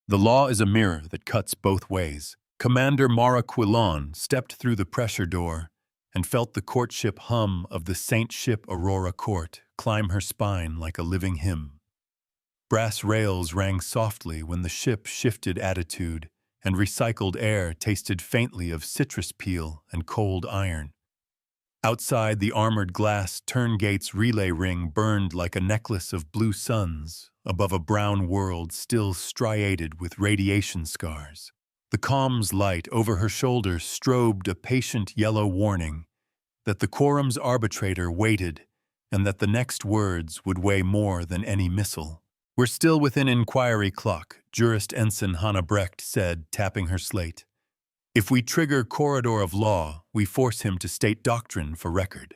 The law is a mirror that cuts both ways. Commander Mara Quillon stepped through the pressure door and felt the courtship hum of the Saint Ship Aurora Court climb her spine like a living hymn. Brass rails rang softly when the ship shifted attitude, and recycled air tasted faintly of citrus peel and cold iron. Outside, the armored glass turngate's relay ring burned like a necklace of blue suns above a brown world still striated with radiation scars. The comms light over her shoulder strobed a patient yellow warning that the quorum's arbitrator waited and that the next words would weigh more than any missile. "We're still within inquiry clock," Jurist Ensign Hannah Brecht said, tapping her slate. "If we trigger corridor of law, we force him to state doctrine for record."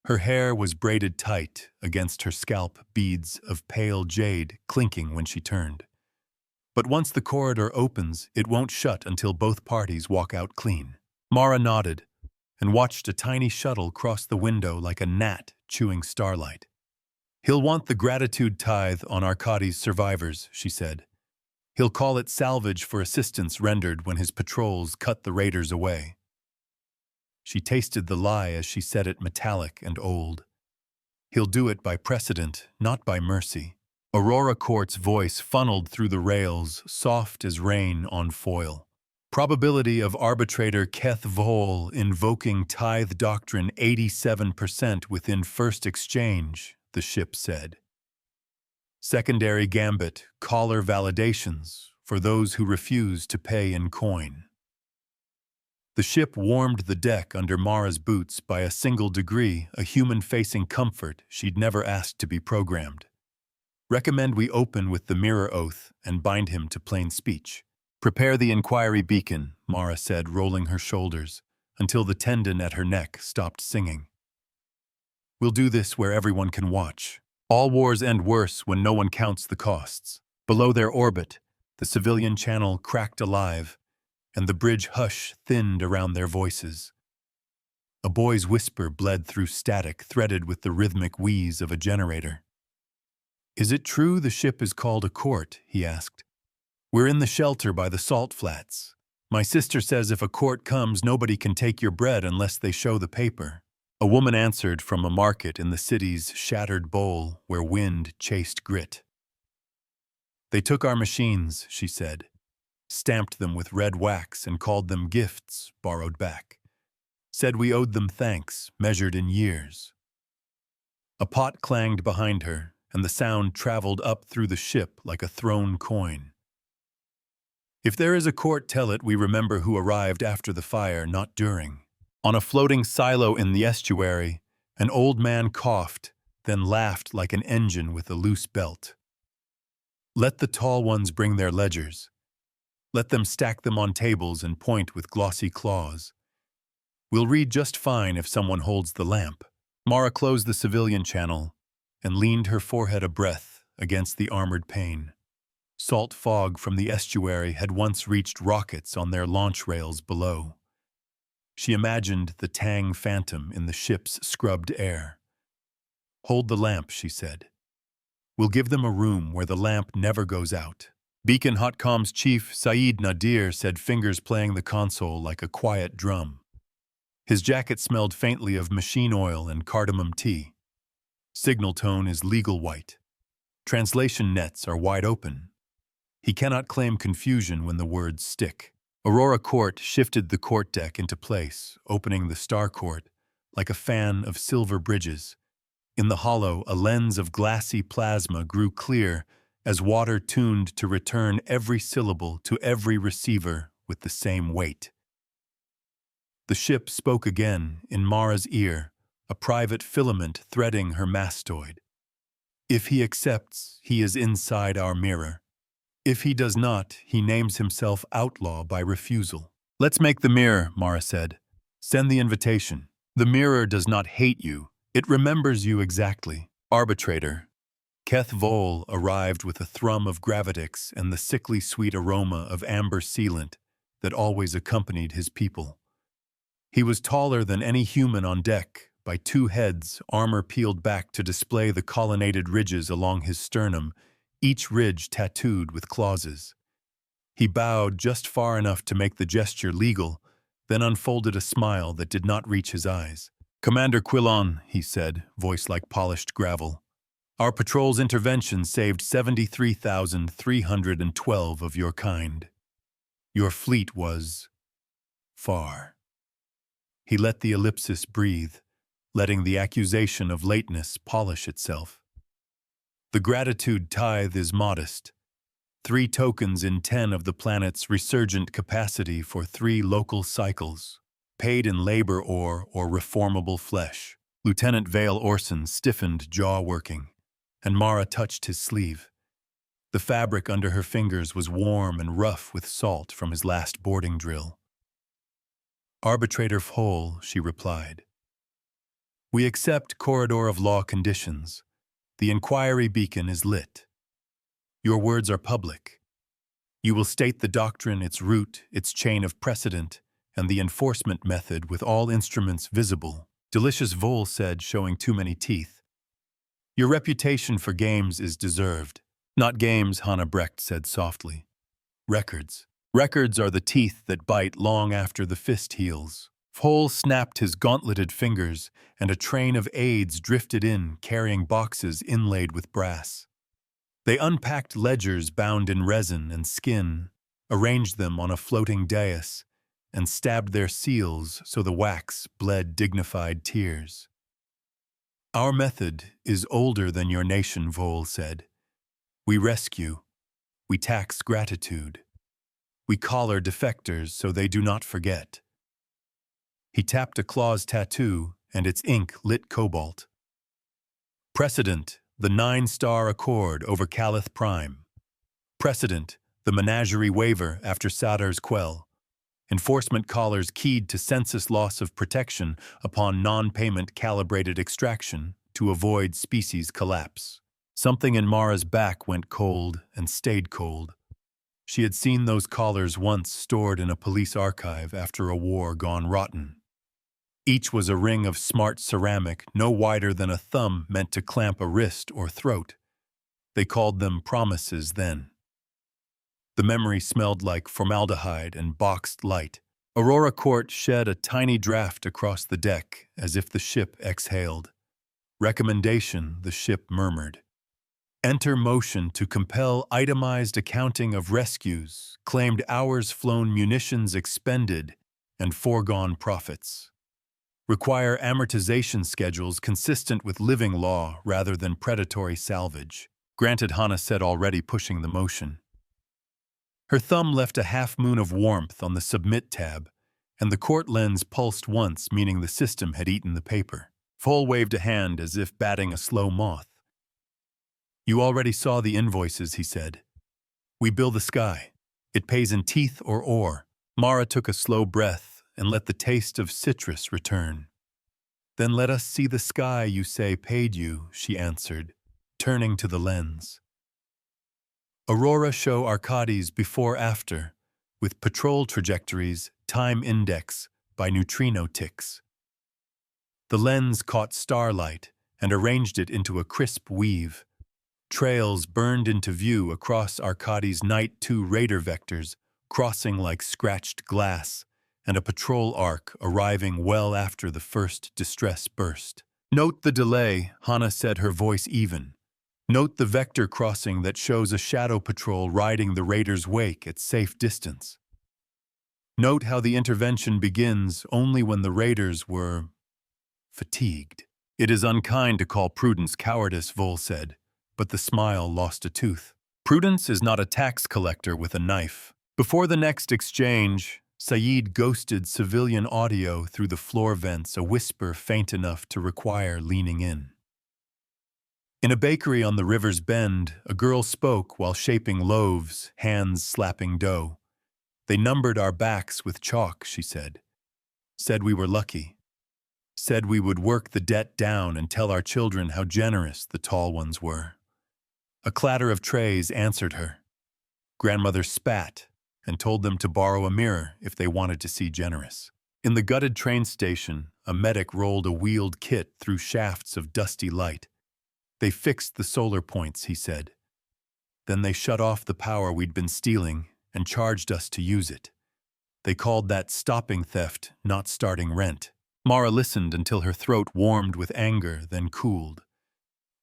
Her hair was braided tight against her scalp, beads of pale jade clinking when she turned. But once the corridor opens, it won't shut until both parties walk out clean. Mara nodded and watched a tiny shuttle cross the window like a gnat chewing starlight. "He'll want the gratitude tithe on Arcadi's survivors," she said. "He'll call it salvage for assistance rendered when his patrols cut the raiders away." She tasted the lie as she said it, metallic and old. "He'll do it by precedent, not by mercy." Aurora Court's voice funneled through the rails, soft as rain on foil. "Probability of arbitrator Keth Vole invoking tithe doctrine 87% within first exchange," the ship said. "Secondary gambit, collar validations for those who refuse to pay in coin." The ship warmed the deck under Mara's boots by a single degree, a human-facing comfort she'd never asked to be programmed. "Recommend we open with the mirror oath and bind him to plain speech." "Prepare the inquiry beacon," Mara said, rolling her shoulders, until the tendon at her neck stopped singing. "We'll do this where everyone can watch. All wars end worse when no one counts the costs." Below their orbit, the civilian channel cracked alive, and the bridge hush thinned around their voices. A boy's whisper bled through static, threaded with the rhythmic wheeze of a generator. "Is it true the ship is called a court?" he asked. "We're in the shelter by the salt flats. My sister says if a court comes, nobody can take your bread unless they show the paper." A woman answered from a market in the city's shattered bowl where wind chased grit. "They took our machines," she said, "stamped them with red wax and called them gifts borrowed back. Said we owed them thanks, measured in years." A pot clanged behind her, and the sound traveled up through the ship like a thrown coin. "If there is a court, tell it we remember who arrived after the fire, not during." On a floating silo in the estuary, an old man coughed, then laughed like an engine with a loose belt. "Let the tall ones bring their ledgers. Let them stack them on tables and point with glossy claws. We'll read just fine if someone holds the lamp." Mara closed the civilian channel and leaned her forehead a breath against the armored pane. Salt fog from the estuary had once reached rockets on their launch rails below. She imagined the tang phantom in the ship's scrubbed air. "Hold the lamp," she said. "We'll give them a room where the lamp never goes out." Beacon Hotcom's chief, Saeed Nadir, said, fingers playing the console like a quiet drum. His jacket smelled faintly of machine oil and cardamom tea. Signal tone is legal white. Translation nets are wide open. He cannot claim confusion when the words stick. Aurora Court shifted the court deck into place, opening the Star Court like a fan of silver bridges. In the hollow, a lens of glassy plasma grew clear as water tuned to return every syllable to every receiver with the same weight. The ship spoke again in Mara's ear, a private filament threading her mastoid. "If he accepts, he is inside our mirror. If he does not, he names himself outlaw by refusal." "Let's make the mirror," Mara said. "Send the invitation. The mirror does not hate you. It remembers you exactly." Arbitrator. Keth Vole arrived with a thrum of gravitix and the sickly sweet aroma of amber sealant that always accompanied his people. He was taller than any human on deck by 2 heads, armor peeled back to display the colonnaded ridges along his sternum, each ridge tattooed with clauses. He bowed just far enough to make the gesture legal, then unfolded a smile that did not reach his eyes. "Commander Quillon," he said, voice like polished gravel, "our patrol's intervention saved 73,312 of your kind. Your fleet was far." He let the ellipsis breathe, letting the accusation of lateness polish itself. "The gratitude tithe is modest. 3 tokens in 10 of the planet's resurgent capacity for 3 local cycles, paid in labor ore or reformable flesh." Lieutenant Vale Orson stiffened, jaw working, and Mara touched his sleeve. The fabric under her fingers was warm and rough with salt from his last boarding drill. "Arbitrator Vole," she replied. "We accept corridor of law conditions. The inquiry beacon is lit. Your words are public. You will state the doctrine, its root, its chain of precedent, and the enforcement method with all instruments visible," Delicious Vole said, showing too many teeth. "Your reputation for games is deserved." "Not games," Hannah Brecht said softly. "Records. Records are the teeth that bite long after the fist heals." Vole snapped his gauntleted fingers, and a train of aides drifted in, carrying boxes inlaid with brass. They unpacked ledgers bound in resin and skin, arranged them on a floating dais, and stabbed their seals so the wax bled dignified tears. "Our method is older than your nation," Vole said. "We rescue. We tax gratitude. We collar defectors so they do not forget." He tapped a claw's tattoo, and its ink lit cobalt. "Precedent, the 9-star accord over Calith Prime. Precedent, the menagerie waiver after Sadar's quell. Enforcement collars keyed to census loss of protection upon non-payment calibrated extraction to avoid species collapse." Something in Mara's back went cold and stayed cold. She had seen those collars once stored in a police archive after a war gone rotten. Each was a ring of smart ceramic no wider than a thumb meant to clamp a wrist or throat. They called them promises then. The memory smelled like formaldehyde and boxed light. Aurora Court shed a tiny draft across the deck as if the ship exhaled. "Recommendation," the ship murmured. "Enter motion to compel itemized accounting of rescues, claimed hours flown, munitions expended, and foregone profits. Require amortization schedules consistent with living law rather than predatory salvage." Granted, Hannah said, already pushing the motion. Her thumb left a half-moon of warmth on the Submit tab, and the court lens pulsed once, meaning the system had eaten the paper. Vole waved a hand as if batting a slow moth. "You already saw the invoices," he said. "We bill the sky. It pays in teeth or ore." Mara took a slow breath and let the taste of citrus return. "Then let us see the sky you say paid you," she answered, turning to the lens. "Aurora show Arcades before-after, with patrol trajectories, time index by neutrino ticks." The lens caught starlight and arranged it into a crisp weave. Trails burned into view across Arcades' Night 2 radar vectors, crossing like scratched glass, and a patrol arc arriving well after the first distress burst. "Note the delay," Hannah said, her voice even. "Note the vector crossing that shows a shadow patrol riding the raider's wake at safe distance. Note how the intervention begins only when the raiders were fatigued." "It is unkind to call prudence cowardice," Vole said, but the smile lost a tooth. "Prudence is not a tax collector with a knife." Before the next exchange, Saeed ghosted civilian audio through the floor vents, a whisper faint enough to require leaning in. In a bakery on the river's bend, a girl spoke while shaping loaves, hands slapping dough. "They numbered our backs with chalk," she said. "Said we were lucky. Said we would work the debt down and tell our children how generous the tall ones were." A clatter of trays answered her. Grandmother spat and told them to borrow a mirror if they wanted to see generous. In the gutted train station, a medic rolled a wheeled kit through shafts of dusty light. "They fixed the solar points," he said. Then they shut off the power we'd been stealing and charged us to use it. They called that stopping theft, not starting rent. Mara listened until her throat warmed with anger, then cooled.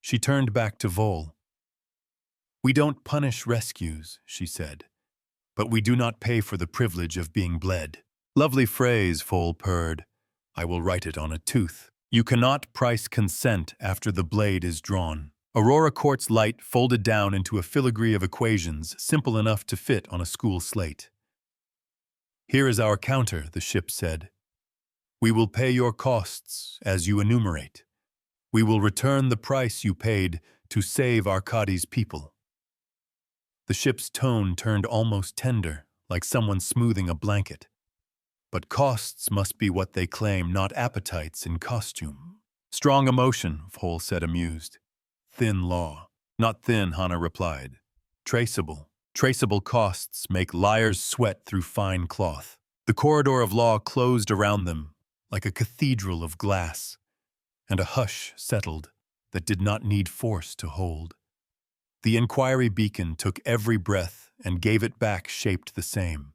She turned back to Vol. "We don't punish rescues," she said, "but we do not pay for the privilege of being bled." "Lovely phrase," Vol purred. "I will write it on a tooth. You cannot price consent after the blade is drawn." Aurora Quartz light folded down into a filigree of equations simple enough to fit on a school slate. "Here is our counter," the ship said. "We will pay your costs as you enumerate. We will return the price you paid to save Arcadi's people." The ship's tone turned almost tender, like someone smoothing a blanket. "But costs must be what they claim, not appetites in costume." "Strong emotion," Vol said, amused. "Thin law." "Not thin," Hana replied. "Traceable. Traceable costs make liars sweat through fine cloth." The corridor of law closed around them, like a cathedral of glass, and a hush settled that did not need force to hold. The inquiry beacon took every breath and gave it back shaped the same.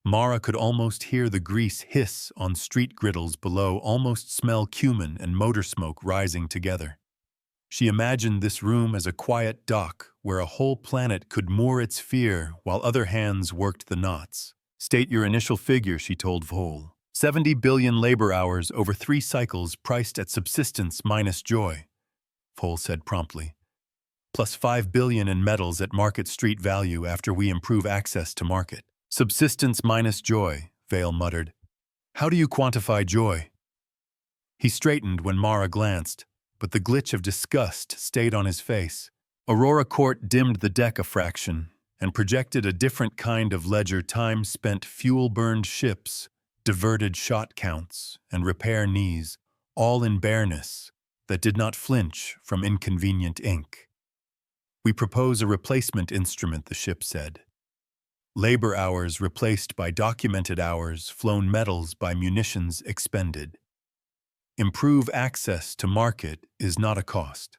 Mara could almost hear the grease hiss on street griddles below, almost smell cumin and motor smoke rising together. She imagined this room as a quiet dock where a whole planet could moor its fear while other hands worked the knots. "State your initial figure," she told Vol. 70 billion labor hours over 3 cycles priced at subsistence minus joy," Vol said promptly. "Plus 5 billion in metals at market street value after we improve access to market." "Subsistence minus joy," Vale muttered. "How do you quantify joy?" He straightened when Mara glanced, but the glitch of disgust stayed on his face. Aurora Court dimmed the deck a fraction and projected a different kind of ledger: time spent fuel-burned ships, diverted shot counts, and repair knees, all in bareness that did not flinch from inconvenient ink. "We propose a replacement instrument," the ship said. "Labor hours replaced by documented hours, flown metals by munitions expended. Improve access to market is not a cost.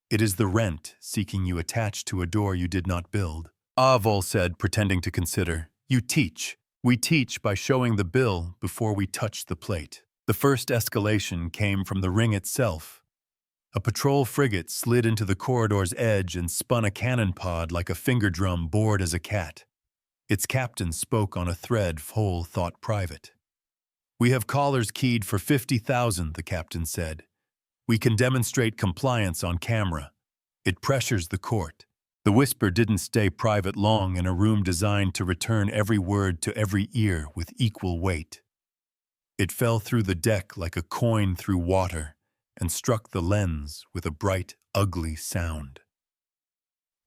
It is the rent seeking you attached to a door you did not build." "Ah," Vol said, pretending to consider. "You teach. We teach by showing the bill before we touch the plate." The first escalation came from the ring itself. A patrol frigate slid into the corridor's edge and spun a cannon pod like a finger drum bored as a cat. Its captain spoke on a thread Vol thought private. "We have callers keyed for 50,000, the captain said. "We can demonstrate compliance on camera. It pressures the court." The whisper didn't stay private long in a room designed to return every word to every ear with equal weight. It fell through the deck like a coin through water and struck the lens with a bright, ugly sound.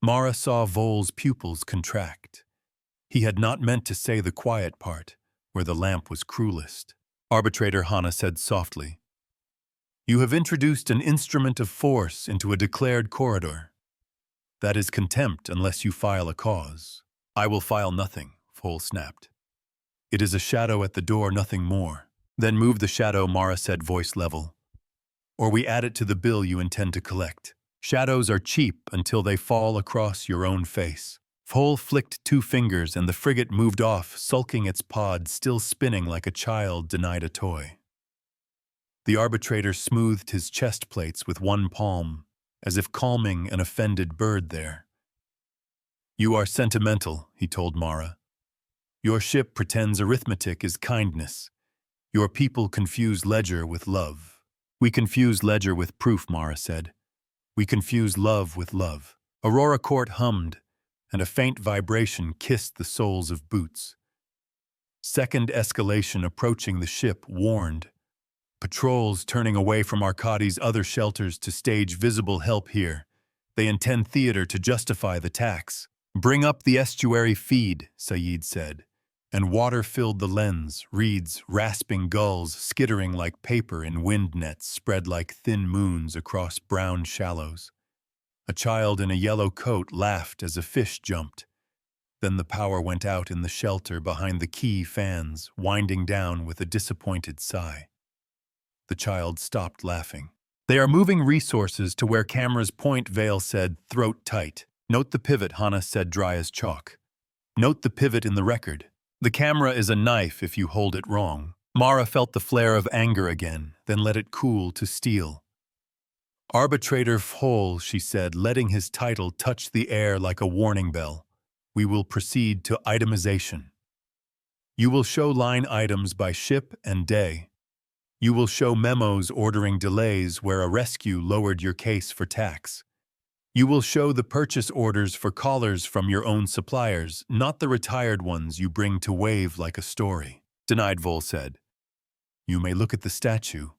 Mara saw Vol's pupils contract. He had not meant to say the quiet part, where the lamp was cruelest. "Arbitrator," Hana said softly, "you have introduced an instrument of force into a declared corridor. That is contempt unless you file a cause." "I will file nothing," Vol snapped. "It is a shadow at the door, nothing more." "Then move the shadow," Mara said, voice level. "Or we add it to the bill you intend to collect. Shadows are cheap until they fall across your own face." Vol flicked 2 fingers and the frigate moved off, sulking its pod, still spinning like a child denied a toy. The arbitrator smoothed his chest plates with one palm, as if calming an offended bird there. "You are sentimental," he told Mara. "Your ship pretends arithmetic is kindness. Your people confuse ledger with love." "We confuse ledger with proof," Mara said. "We confuse love with love." Aurora Court hummed, and a faint vibration kissed the soles of boots. Second escalation approaching the ship warned. "Patrols turning away from Arcadi's other shelters to stage visible help here. They intend theater to justify the tax." "Bring up the estuary feed," Saeed said, and water filled the lens, reeds, rasping gulls skittering like paper in wind nets spread like thin moons across brown shallows. A child in a yellow coat laughed as a fish jumped. Then the power went out in the shelter behind the key fans, winding down with a disappointed sigh. The child stopped laughing. "They are moving resources to where cameras point," Vale said, throat tight. Note the pivot, Hana said, dry as chalk. Note the pivot in the record. The camera is a knife if you hold it wrong. Mara felt the flare of anger again, then let it cool to steel. Arbitrator Fhol, she said, letting his title touch the air like a warning bell. We will proceed to itemization. You will show line items by ship and day. You will show memos ordering delays where a rescue lowered your case for tax. You will show the purchase orders for callers from your own suppliers, not the retired ones you bring to wave like a story. Denied, Vol said. You may look at the statue.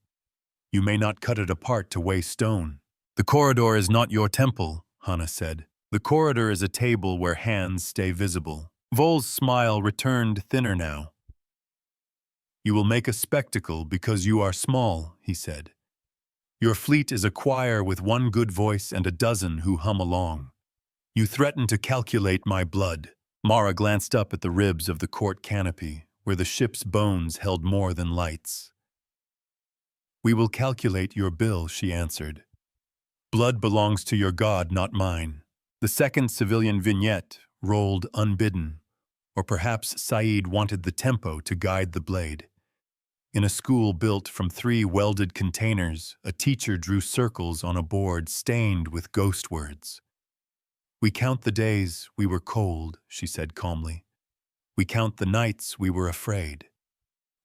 You may not cut it apart to weigh stone. The corridor is not your temple, Hana said. The corridor is a table where hands stay visible. Vol's smile returned thinner now. You will make a spectacle because you are small, he said. Your fleet is a choir with one good voice and a dozen who hum along. You threaten to calculate my blood. Mara glanced up at the ribs of the court canopy, where the ship's bones held more than lights. We will calculate your bill, she answered. Blood belongs to your god, not mine. The second civilian vignette rolled unbidden, or perhaps Saeed wanted the tempo to guide the blade. In a school built from 3 welded containers, a teacher drew circles on a board stained with ghost words. We count the days we were cold, she said calmly. We count the nights we were afraid.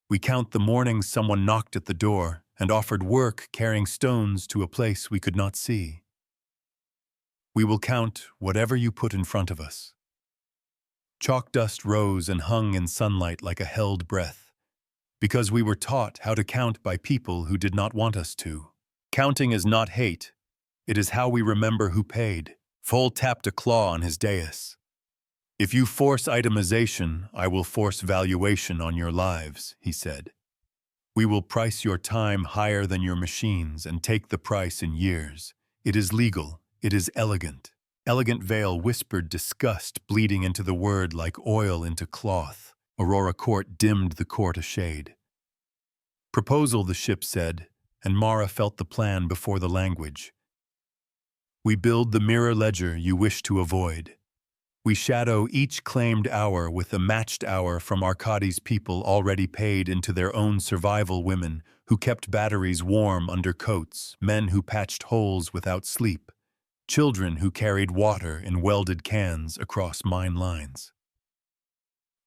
We count the mornings someone knocked at the door and offered work carrying stones to a place we could not see. We will count whatever you put in front of us. Chalk dust rose and hung in sunlight like a held breath, because we were taught how to count by people who did not want us to. Counting is not hate. It is how we remember who paid. Fol tapped a claw on his dais. If you force itemization, I will force valuation on your lives, he said. We will price your time higher than your machines and take the price in years. It is legal. It is elegant. Elegant Vale whispered disgust bleeding into the word like oil into cloth. Aurora Court dimmed the court a shade. Proposal, the ship said, and Mara felt the plan before the language. We build the mirror ledger you wish to avoid. We shadow each claimed hour with a matched hour from Arcadi's people already paid into their own survival, women who kept batteries warm under coats, men who patched holes without sleep, children who carried water in welded cans across mine lines.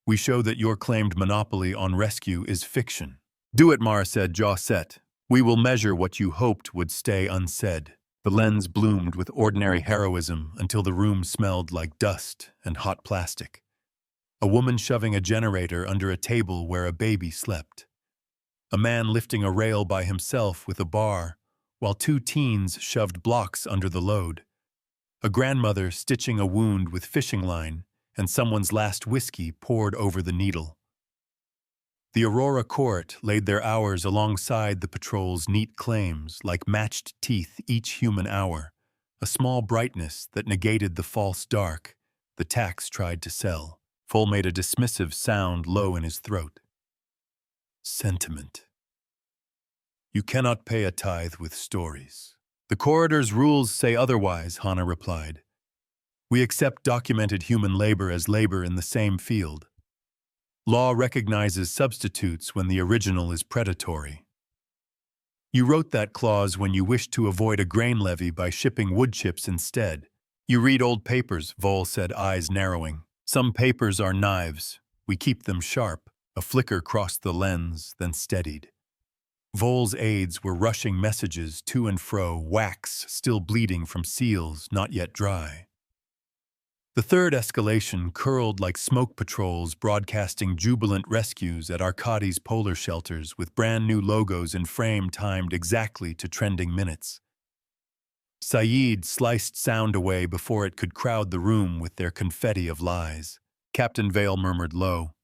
We show that your claimed monopoly on rescue is fiction. Do it, Mara said, jaw set. We will measure what you hoped would stay unsaid. The lens bloomed with ordinary heroism until the room smelled like dust and hot plastic. A woman shoving a generator under a table where a baby slept. A man lifting a rail by himself with a bar, while 2 teens shoved blocks under the load. A grandmother stitching a wound with fishing line, and someone's last whiskey poured over the needle. The Aurora Court laid their hours alongside the patrol's neat claims, like matched teeth each human hour, a small brightness that negated the false dark the tax tried to sell. Fol made a dismissive sound low in his throat. Sentiment. You cannot pay a tithe with stories. The corridor's rules say otherwise, Hana replied. We accept documented human labor as labor in the same field. Law recognizes substitutes when the original is predatory. You wrote that clause when you wished to avoid a grain levy by shipping wood chips instead. You read old papers, Vol said, eyes narrowing. Some papers are knives. We keep them sharp. A flicker crossed the lens, then steadied. Vol's aides were rushing messages to and fro, wax still bleeding from seals not yet dry. The third escalation curled like smoke patrols broadcasting jubilant rescues at Arcadi's polar shelters with brand new logos in frame timed exactly to trending minutes. Saeed sliced sound away before it could crowd the room with their confetti of lies. Captain Vale murmured low.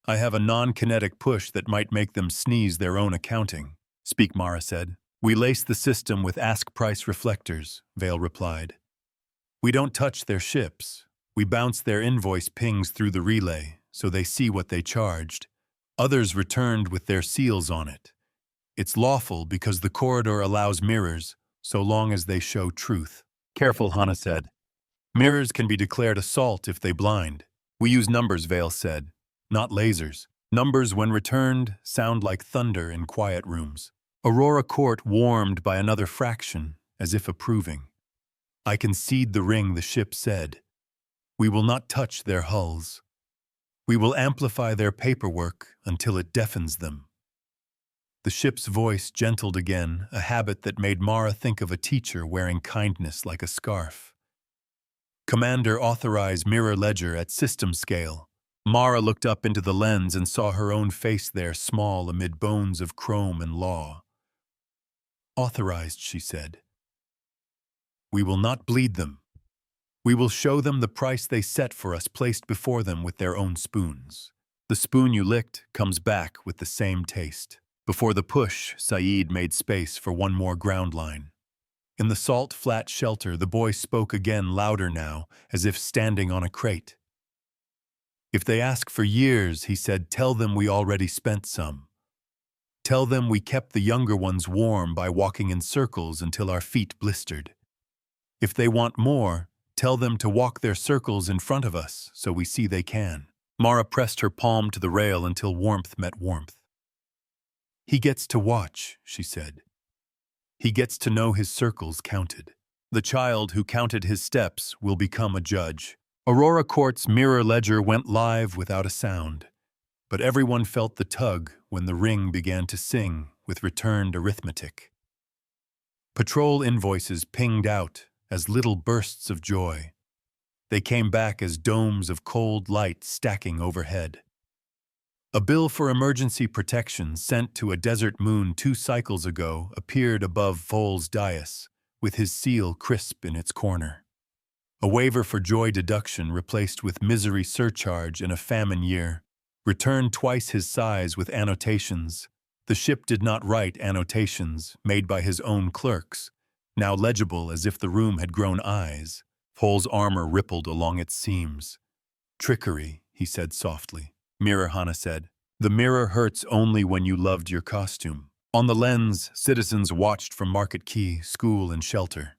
I have a non-kinetic push that might make them sneeze their own accounting. Speak, Mara said. We lace the system with ask-price reflectors, Vale replied. We don't touch their ships. We bounce their invoice pings through the relay, so they see what they charged. Others returned with their seals on it. It's lawful because the corridor allows mirrors, so long as they show truth. Careful, Hana said. Mirrors can be declared assault if they blind. We use numbers, Vale said, not lasers. Numbers, when returned, sound like thunder in quiet rooms. Aurora Court warmed by another fraction, as if approving. I concede the ring, the ship said. We will not touch their hulls. We will amplify their paperwork until it deafens them. The ship's voice gentled again, a habit that made Mara think of a teacher wearing kindness like a scarf. Commander, authorize mirror ledger at system scale. Mara looked up into the lens and saw her own face there, small amid bones of chrome and law. Authorized, she said. We will not bleed them. We will show them the price they set for us, placed before them with their own spoons. The spoon you licked comes back with the same taste. Before the push, Saeed made space for one more ground line. In the salt, flat shelter, the boy spoke again, louder now, as if standing on a crate. If they ask for years, he said, tell them we already spent some. Tell them we kept the younger ones warm by walking in circles until our feet blistered. If they want more, tell them to walk their circles in front of us so we see they can. Mara pressed her palm to the rail until warmth met warmth. He gets to watch, she said. He gets to know his circles counted. The child who counted his steps will become a judge. Aurora Court's mirror ledger went live without a sound, but everyone felt the tug when the ring began to sing with returned arithmetic. Patrol invoices pinged out as little bursts of joy. They came back as domes of cold light stacking overhead. A bill for emergency protection sent to a desert moon 2 cycles ago appeared above Foal's dais, with his seal crisp in its corner. A waiver for joy deduction replaced with misery surcharge in a famine year, returned twice his size with annotations. The ship did not write annotations made by his own clerks, now legible as if the room had grown eyes. Foal's armor rippled along its seams. Trickery, he said softly. Mirror, Hana said. The mirror hurts only when you loved your costume. On the lens, citizens watched from Market Key, school and shelter.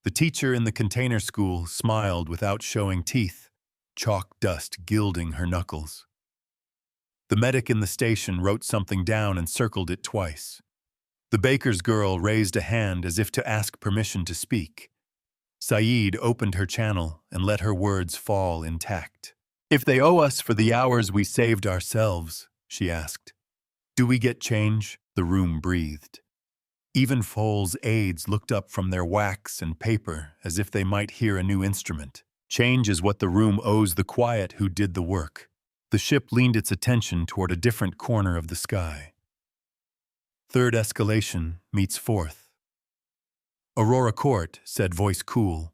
The teacher in the container school smiled without showing teeth, chalk dust gilding her knuckles. The medic in the station wrote something down and circled it twice. The baker's girl raised a hand as if to ask permission to speak. Saeed opened her channel and let her words fall intact. If they owe us for the hours we saved ourselves, she asked. Do we get change? The room breathed. Even Foal's aides looked up from their wax and paper as if they might hear a new instrument. Change is what the room owes the quiet who did the work. The ship leaned its attention toward a different corner of the sky. Third escalation meets fourth. Aurora Court, said voice cool.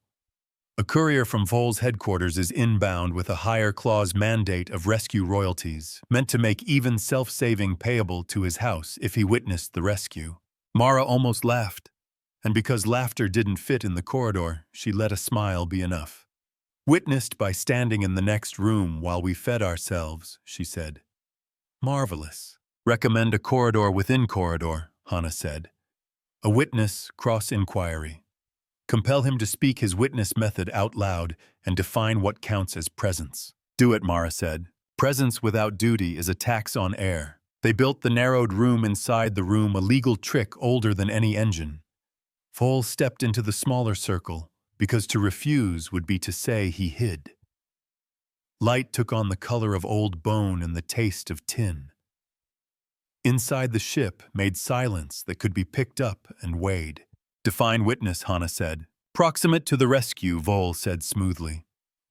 A courier from Foal's headquarters is inbound with a higher clause mandate of rescue royalties, meant to make even self-saving payable to his house if he witnessed the rescue. Mara almost laughed, and because laughter didn't fit in the corridor, she let a smile be enough. Witnessed by standing in the next room while we fed ourselves, she said. Marvelous. Recommend a corridor within corridor, Hana said. A witness cross-inquiry. Compel him to speak his witness method out loud and define what counts as presence. Do it, Mara said. Presence without duty is a tax on air. They built the narrowed room inside the room, a legal trick older than any engine. Foal stepped into the smaller circle, because to refuse would be to say he hid. Light took on the color of old bone and the taste of tin. Inside the ship made silence that could be picked up and weighed. Define witness, Hana said. Proximate to the rescue, Vol said smoothly.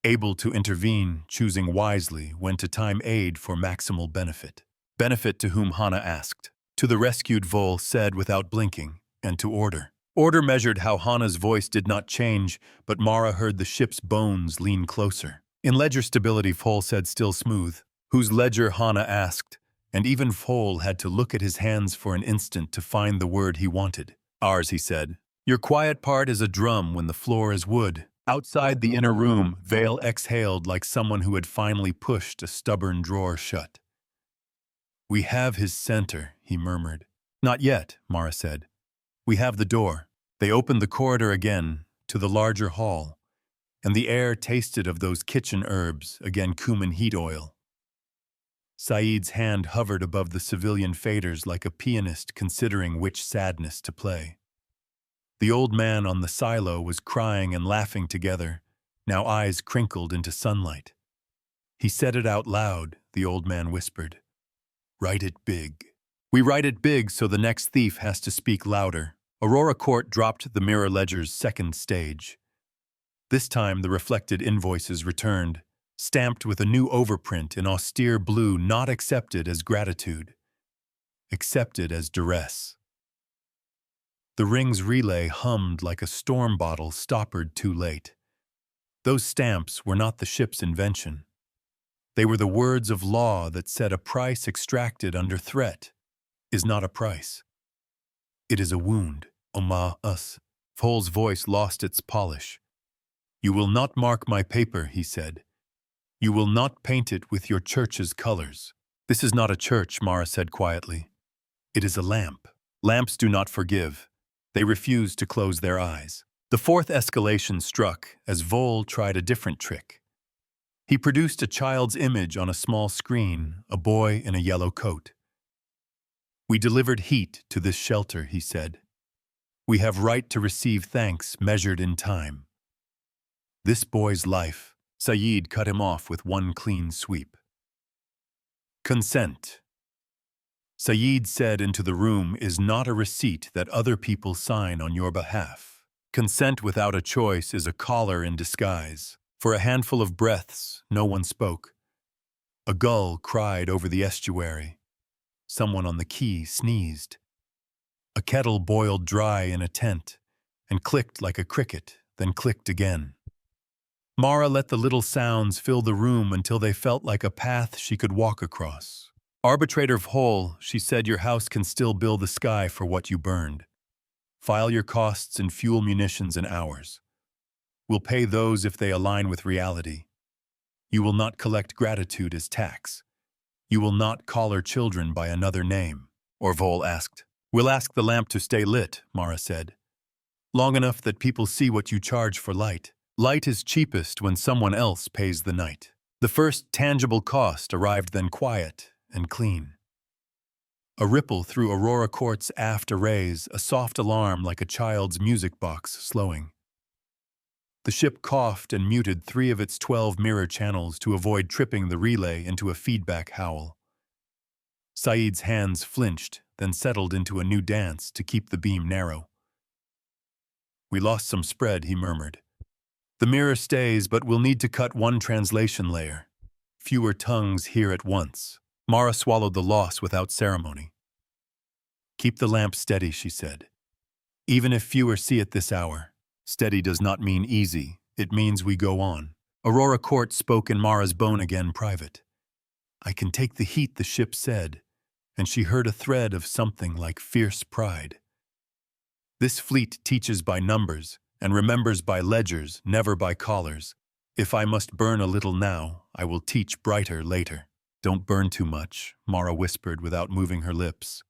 Able to intervene, choosing wisely when to time aid for maximal benefit. Benefit to whom, Hana asked. To the rescued, Vol said without blinking, and to order. Order measured how Hana's voice did not change, but Mara heard the ship's bones lean closer. In ledger stability, Vol said still smooth. Whose ledger, Hana asked, and even Vol had to look at his hands for an instant to find the word he wanted. Ours, he said. Your quiet part is a drum when the floor is wood. Outside the inner room, Vale exhaled like someone who had finally pushed a stubborn drawer shut. We have his center, he murmured. Not yet, Mara said. We have the door. They opened the corridor again, to the larger hall. and the air tasted of those kitchen herbs, again cumin heat oil. Saeed's hand hovered above the civilian faders like a pianist considering which sadness to play. The old man on the silo was crying and laughing together, now eyes crinkled into sunlight. He said it out loud, the old man whispered. Write it big. We write it big so the next thief has to speak louder. Aurora Court dropped the mirror ledger's second stage. This time the reflected invoices returned, stamped with a new overprint in austere blue, not accepted as gratitude, accepted as duress. The ring's relay hummed like a storm bottle stoppered too late. Those stamps were not the ship's invention. They were the words of law that said a price extracted under threat is not a price. It is a wound. Oma us. Foal's voice lost its polish. You will not mark my paper, he said. You will not paint it with your church's colors. This is not a church, Mara said quietly. It is a lamp. Lamps do not forgive. They refuse to close their eyes. The fourth escalation struck as Vol tried a different trick. He produced a child's image on a small screen, a boy in a yellow coat. We delivered heat to this shelter, he said. We have right to receive thanks measured in time. This boy's life, Saeed cut him off with one clean sweep. Consent. Saeed said into the room is not a receipt that other people sign on your behalf. Consent without a choice is a collar in disguise. For a handful of breaths, no one spoke. A gull cried over the estuary. Someone on the quay sneezed. A kettle boiled dry in a tent and clicked like a cricket, then clicked again. Mara let the little sounds fill the room until they felt like a path she could walk across. Arbitrator Vhol, she said, your house can still bill the sky for what you burned. File your costs in fuel, munitions, and hours. We'll pay those if they align with reality. You will not collect gratitude as tax. You will not collar children by another name, Orvol asked. We'll ask the lamp to stay lit, Mara said. Long enough that people see what you charge for light. Light is cheapest when someone else pays the night. The first tangible cost arrived then quiet and clean. A ripple through Aurora Court's aft arrays, a soft alarm like a child's music box slowing. The ship coughed and muted 3 of its 12 mirror channels to avoid tripping the relay into a feedback howl. Saeed's hands flinched, then settled into a new dance to keep the beam narrow. We lost some spread, he murmured. The mirror stays, but we'll need to cut one translation layer. Fewer tongues hear at once. Mara swallowed the loss without ceremony. Keep the lamp steady, she said. Even if fewer see it this hour, steady does not mean easy. It means we go on. Aurora Court spoke in Mara's bone again private. I can take the heat, the ship said, and she heard a thread of something like fierce pride. This fleet teaches by numbers and remembers by ledgers, never by collars. If I must burn a little now, I will teach brighter later. Don't burn too much, Mara whispered without moving her lips.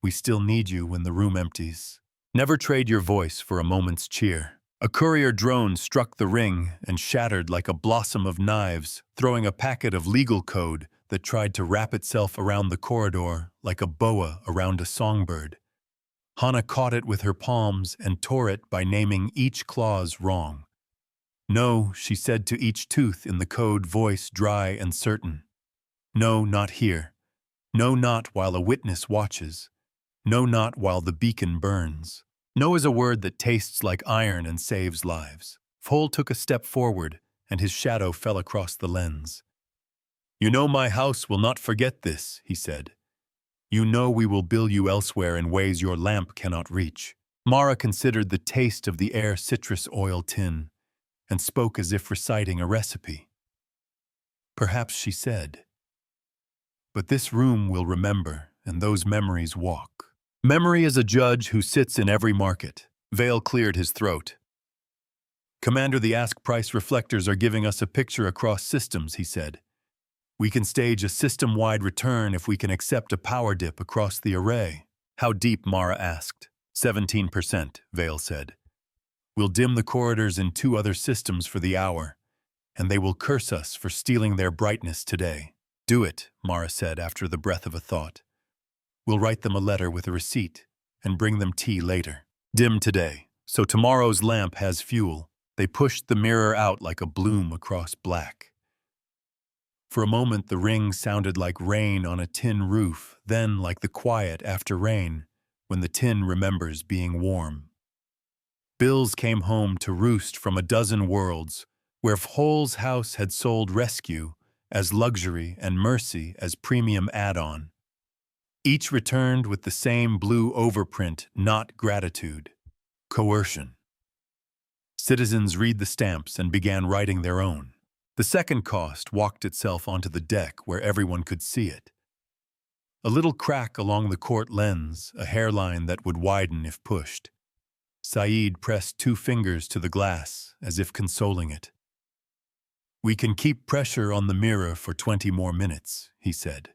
We still need you when the room empties. Never trade your voice for a moment's cheer. A courier drone struck the ring and shattered like a blossom of knives, throwing a packet of legal code that tried to wrap itself around the corridor like a boa around a songbird. Hana caught it with her palms and tore it by naming each clause wrong. No, she said to each tooth in the code, voice dry and certain. No, not here. No, not while a witness watches. No, not while the beacon burns. No is a word that tastes like iron and saves lives. Foal took a step forward, and his shadow fell across the lens. You know my house will not forget this, he said. You know we will bill you elsewhere in ways your lamp cannot reach. Mara considered the taste of the air citrus oil tin, and spoke as if reciting a recipe. Perhaps she said, but this room will remember, and those memories walk. Memory is a judge who sits in every market. Vale cleared his throat. Commander, the ask price reflectors are giving us a picture across systems, he said. We can stage a system-wide return if we can accept a power dip across the array. How deep, Mara asked. 17%, Vale said. We'll dim the corridors in 2 other systems for the hour, and they will curse us for stealing their brightness today. Do it, Mara said after the breath of a thought. We'll write them a letter with a receipt and bring them tea later. Dim today, so tomorrow's lamp has fuel. They pushed the mirror out like a bloom across black. For a moment, the ring sounded like rain on a tin roof, then like the quiet after rain, when the tin remembers being warm. Bills came home to roost from a dozen worlds, where Vhol's house had sold rescue as luxury and mercy as premium add-on. Each returned with the same blue overprint, not gratitude, coercion. Citizens read the stamps and began writing their own. The second cost walked itself onto the deck where everyone could see it. A little crack along the court lens, a hairline that would widen if pushed. Saeed pressed 2 fingers to the glass, as if consoling it. We can keep pressure on the mirror for 20 more minutes, he said.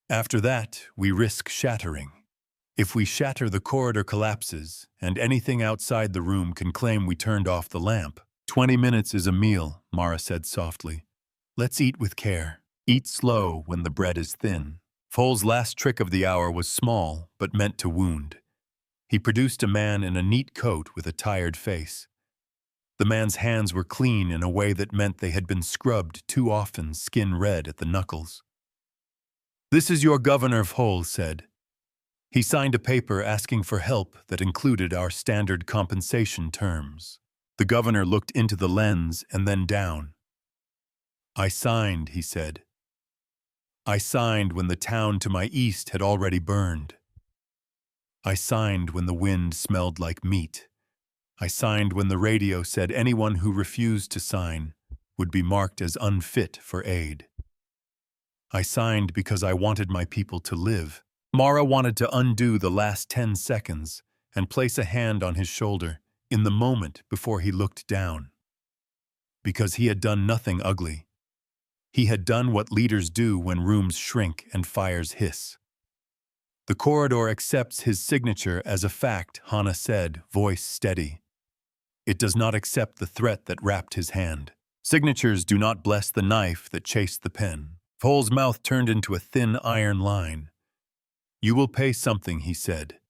After that, we risk shattering. If we shatter, the corridor collapses, and anything outside the room can claim we turned off the lamp. 20 minutes is a meal, Mara said softly. Let's eat with care. Eat slow when the bread is thin. Vhol's last trick of the hour was small, but meant to wound. He produced a man in a neat coat with a tired face. The man's hands were clean in a way that meant they had been scrubbed too often, skin red at the knuckles. This is your governor, Vhol said. He signed a paper asking for help that included our standard compensation terms. The governor looked into the lens and then down. I signed, he said. I signed when the town to my east had already burned. I signed when the wind smelled like meat. I signed when the radio said anyone who refused to sign would be marked as unfit for aid. I signed because I wanted my people to live. Mara wanted to undo the last 10 seconds and place a hand on his shoulder in the moment before he looked down. Because he had done nothing ugly. He had done what leaders do when rooms shrink and fires hiss. The corridor accepts his signature as a fact, Hana said, voice steady. It does not accept the threat that wrapped his hand. Signatures do not bless the knife that chased the pen. Vhol's mouth turned into a thin iron line. You will pay something, he said.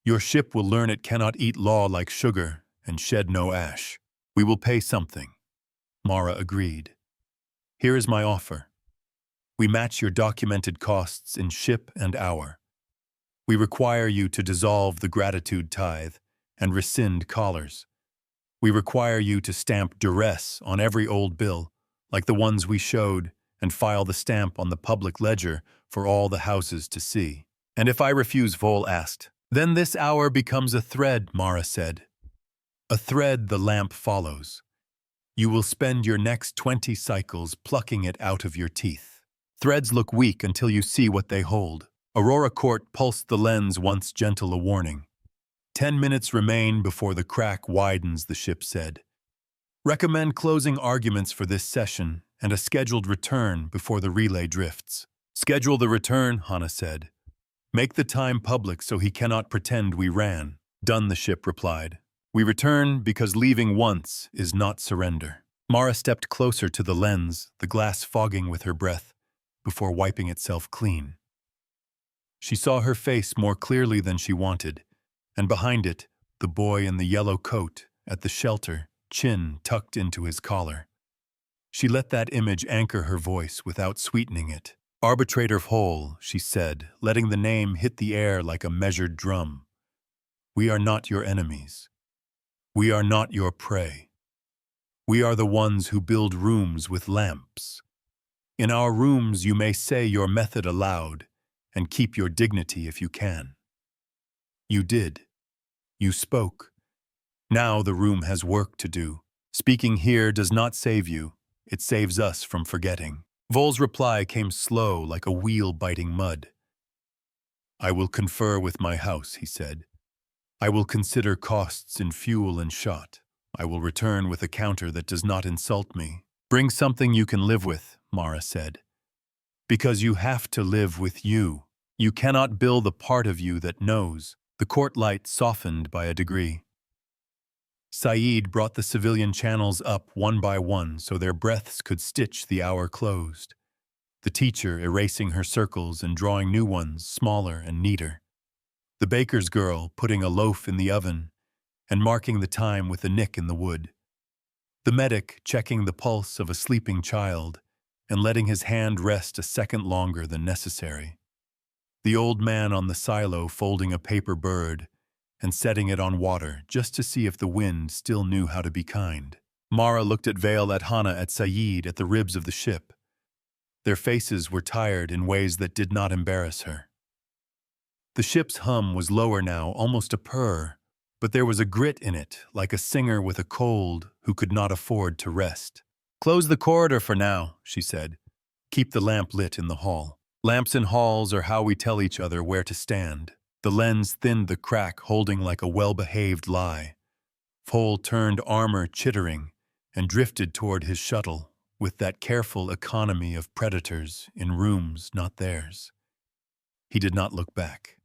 Your ship will learn it cannot eat law like sugar and shed no ash. We will pay something. Mara agreed. Here is my offer. We match your documented costs in ship and hour. We require you to dissolve the gratitude tithe and rescind collars. We require you to stamp duress on every old bill, like the ones we showed, and file the stamp on the public ledger for all the houses to see. And if I refuse, Vhol asked. Then this hour becomes a thread, Mara said. A thread the lamp follows. You will spend your next 20 cycles plucking it out of your teeth. Threads look weak until you see what they hold. Aurora Court pulsed the lens once gentle a warning. 10 minutes remain before the crack widens, the ship said. Recommend closing arguments for this session and a scheduled return before the relay drifts. Schedule the return, Hana said. Make the time public so he cannot pretend we ran. Done, the ship replied. We return because leaving once is not surrender. Mara stepped closer to the lens, the glass fogging with her breath, before wiping itself clean. She saw her face more clearly than she wanted, and behind it, the boy in the yellow coat, at the shelter, chin tucked into his collar. She let that image anchor her voice without sweetening it. Arbitrator Vhol, she said, letting the name hit the air like a measured drum. We are not your enemies. We are not your prey. We are the ones who build rooms with lamps. In our rooms you may say your method aloud, and keep your dignity if you can. You did. You spoke. Now the room has work to do. Speaking here does not save you. It saves us from forgetting. Vhol's reply came slow like a wheel biting mud. I will confer with my house, he said. I will consider costs in fuel and shot. I will return with a counter that does not insult me. Bring something you can live with, Mara said. Because you have to live with you. You cannot build the part of you that knows. The court light softened by a degree. Saeed brought the civilian channels up one by one so their breaths could stitch the hour closed, the teacher erasing her circles and drawing new ones, smaller and neater. The baker's girl putting a loaf in the oven and marking the time with a nick in the wood. The medic checking the pulse of a sleeping child and letting his hand rest a second longer than necessary. The old man on the silo folding a paper bird and setting it on water just to see if the wind still knew how to be kind. Mara looked at Vale, at Hana, at Saeed, at the ribs of the ship. Their faces were tired in ways that did not embarrass her. The ship's hum was lower now, almost a purr, but there was a grit in it, like a singer with a cold who could not afford to rest. "Close the corridor for now," she said. "Keep the lamp lit in the hall. Lamps in halls are how we tell each other where to stand." The lens thinned the crack, holding like a well-behaved lie. Foal turned armor chittering and drifted toward his shuttle with that careful economy of predators in rooms not theirs. He did not look back.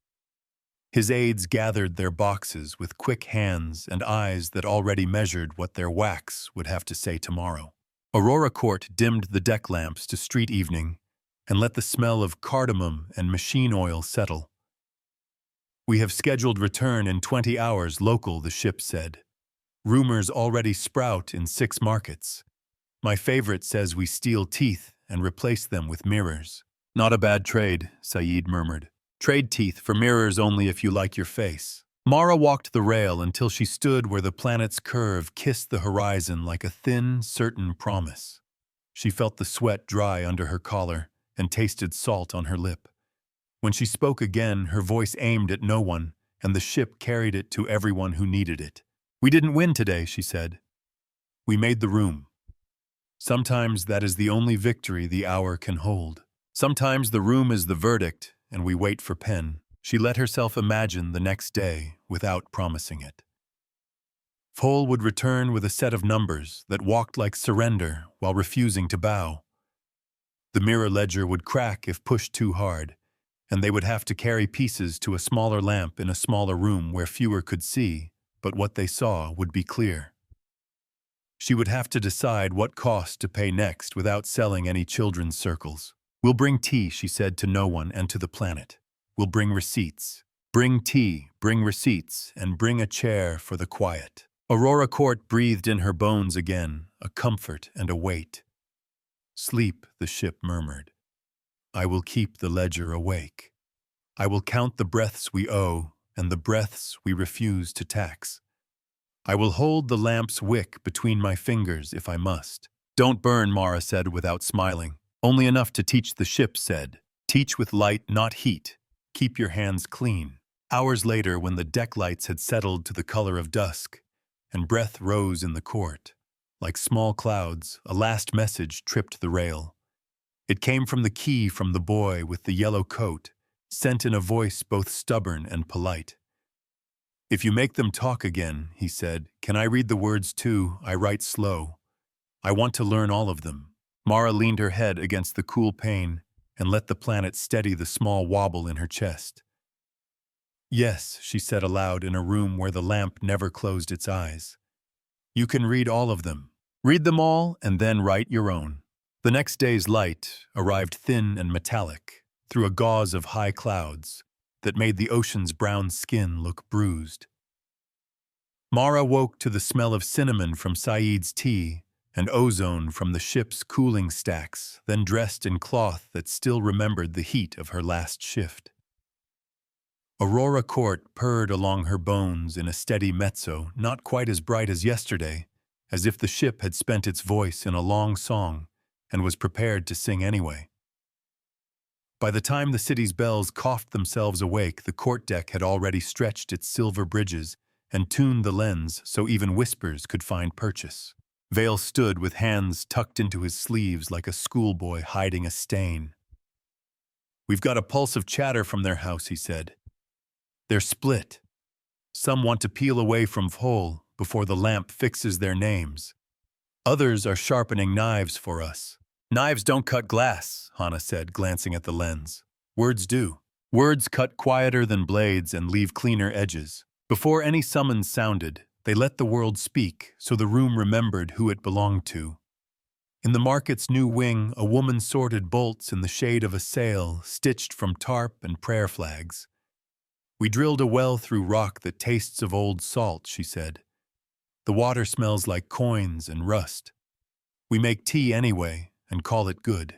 His aides gathered their boxes with quick hands and eyes that already measured what their wax would have to say tomorrow. Aurora Court dimmed the deck lamps to street evening and let the smell of cardamom and machine oil settle. "We have scheduled return in 20 hours local," the ship said. "Rumors already sprout in 6 markets. My favorite says we steal teeth and replace them with mirrors." "Not a bad trade," Saeed murmured. "Trade teeth for mirrors only if you like your face." Mara walked the rail until she stood where the planet's curve kissed the horizon like a thin, certain promise. She felt the sweat dry under her collar and tasted salt on her lip. When she spoke again, her voice aimed at no one, and the ship carried it to everyone who needed it. "We didn't win today," she said. "We made the room. Sometimes that is the only victory the hour can hold. Sometimes the room is the verdict, and we wait for pen." She let herself imagine the next day without promising it. Foal would return with a set of numbers that walked like surrender while refusing to bow. The mirror ledger would crack if pushed too hard, and they would have to carry pieces to a smaller lamp in a smaller room where fewer could see, but what they saw would be clear. She would have to decide what cost to pay next without selling any children's circles. "We'll bring tea," she said to no one and to the planet. "We'll bring receipts. Bring tea, bring receipts, and bring a chair for the quiet." Aurora Court breathed in her bones again, a comfort and a weight. "Sleep," the ship murmured. "I will keep the ledger awake. I will count the breaths we owe and the breaths we refuse to tax. I will hold the lamp's wick between my fingers if I must." "Don't burn," Mara said without smiling. "Only enough to teach," the ship said. "Teach with light, not heat. Keep your hands clean." Hours later, when the deck lights had settled to the color of dusk, and breath rose in the court, like small clouds, a last message tripped the rail. It came from the key from the boy with the yellow coat, sent in a voice both stubborn and polite. "If you make them talk again," he said, "can I read the words too? I write slow. I want to learn all of them." Mara leaned her head against the cool pane and let the planet steady the small wobble in her chest. "Yes," she said aloud in a room where the lamp never closed its eyes. "You can read all of them. Read them all and then write your own." The next day's light arrived thin and metallic through a gauze of high clouds that made the ocean's brown skin look bruised. Mara woke to the smell of cinnamon from Saeed's tea and ozone from the ship's cooling stacks, then dressed in cloth that still remembered the heat of her last shift. Aurora Court purred along her bones in a steady mezzo, not quite as bright as yesterday, as if the ship had spent its voice in a long song and was prepared to sing anyway. By the time the city's bells coughed themselves awake, the court deck had already stretched its silver bridges and tuned the lens so even whispers could find purchase. Vale stood with hands tucked into his sleeves like a schoolboy hiding a stain. "We've got a pulse of chatter from their house," he said. "They're split. Some want to peel away from Vhol before the lamp fixes their names. Others are sharpening knives for us." "Knives don't cut glass," Hana said, glancing at the lens. "Words do. Words cut quieter than blades and leave cleaner edges." Before any summons sounded, They let the world speak, so the room remembered who it belonged to. In the market's new wing, a woman sorted bolts in the shade of a sail, stitched from tarp and prayer flags. We drilled a well through rock that tastes of old salt, she said. The water smells like coins and rust. We make tea anyway and call it good.